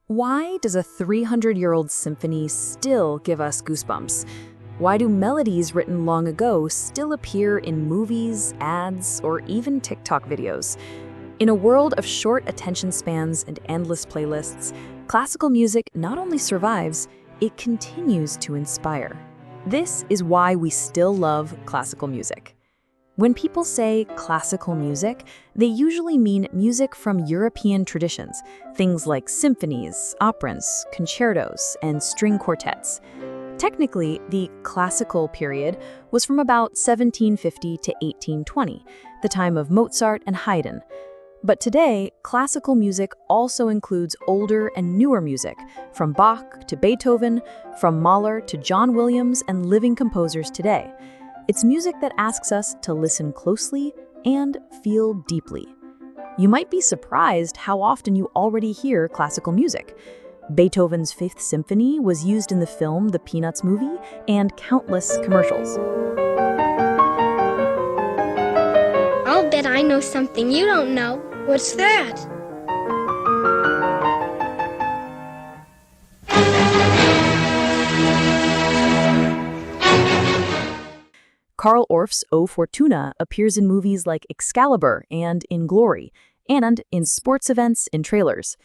Why does a 300-year-old symphony still give us goosebumps? Why do melodies written long ago still appear in movies, ads, or even TikTok videos? In a world of short attention spans and endless playlists, classical music not only survives, it continues to inspire. This is why we still love classical music. When people say classical music, they usually mean music from European traditions, things like symphonies, operas, concertos, and string quartets. Technically, the classical period was from about 1750 to 1820, the time of Mozart and Haydn. But today, classical music also includes older and newer music, from Bach to Beethoven, from Mahler to John Williams and living composers today. It's music that asks us to listen closely and feel deeply. You might be surprised how often you already hear classical music. Beethoven's Fifth Symphony was used in the film The Peanuts movie and countless commercials. I'll bet I know something you don't know. What's that? Carl Orff's O Fortuna appears in movies like Excalibur and In Glory, and in sports events and trailers.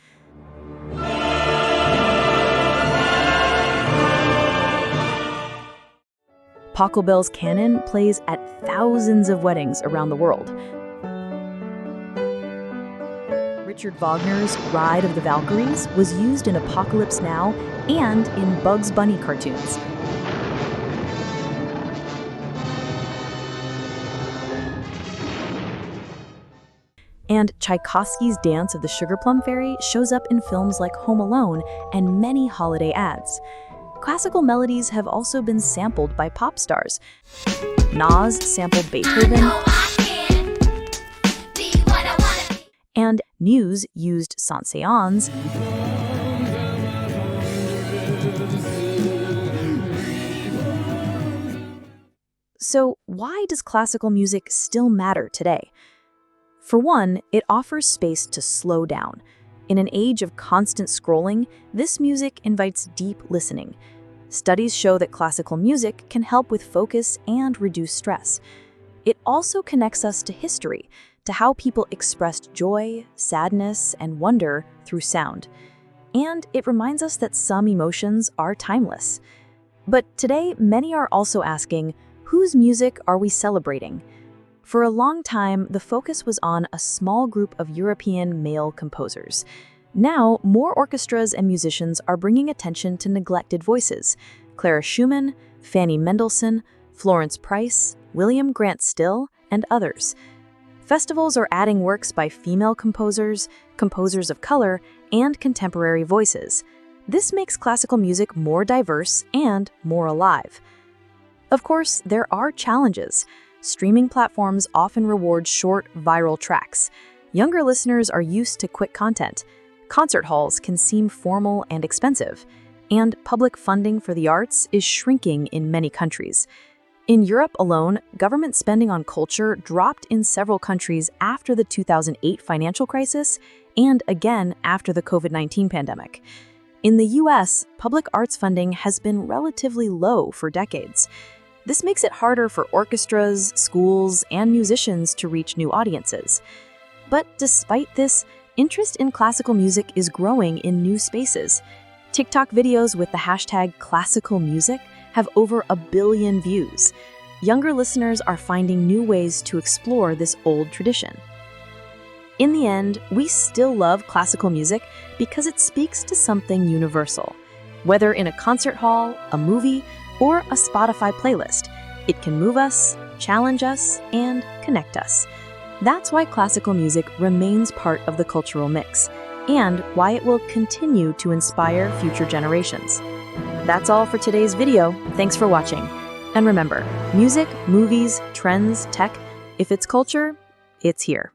Pachelbel's canon plays at thousands of weddings around the world. Richard Wagner's Ride of the Valkyries was used in Apocalypse Now and in Bugs Bunny cartoons. And Tchaikovsky's Dance of the Sugar Plum Fairy shows up in films like Home Alone and many holiday ads. Classical melodies have also been sampled by pop stars. Nas sampled Beethoven, and Muse used Saint-Saëns. So why does classical music still matter today? For one, it offers space to slow down. In an age of constant scrolling, this music invites deep listening. Studies show that classical music can help with focus and reduce stress. It also connects us to history, to how people expressed joy, sadness, and wonder through sound. And it reminds us that some emotions are timeless. But today, many are also asking, whose music are we celebrating? For a long time, the focus was on a small group of European male composers. Now, more orchestras and musicians are bringing attention to neglected voices. Clara Schumann, Fanny Mendelssohn, Florence Price, William Grant Still, and others. Festivals are adding works by female composers, composers of color, and contemporary voices. This makes classical music more diverse and more alive. Of course, there are challenges. Streaming platforms often reward short, viral tracks. Younger listeners are used to quick content. Concert halls can seem formal and expensive. And public funding for the arts is shrinking in many countries. In Europe alone, government spending on culture dropped in several countries after the 2008 financial crisis and again after the COVID-19 pandemic. In the US, public arts funding has been relatively low for decades. This makes it harder for orchestras, schools, and musicians to reach new audiences. But despite this, interest in classical music is growing in new spaces. TikTok videos with the hashtag classical music have over 1 billion views. Younger listeners are finding new ways to explore this old tradition. In the end, we still love classical music because it speaks to something universal. Whether in a concert hall, a movie, or a Spotify playlist, it can move us, challenge us, and connect us. That's why classical music remains part of the cultural mix, and why it will continue to inspire future generations. That's all for today's video. Thanks for watching. And remember, music, movies, trends, tech, if it's culture, it's here.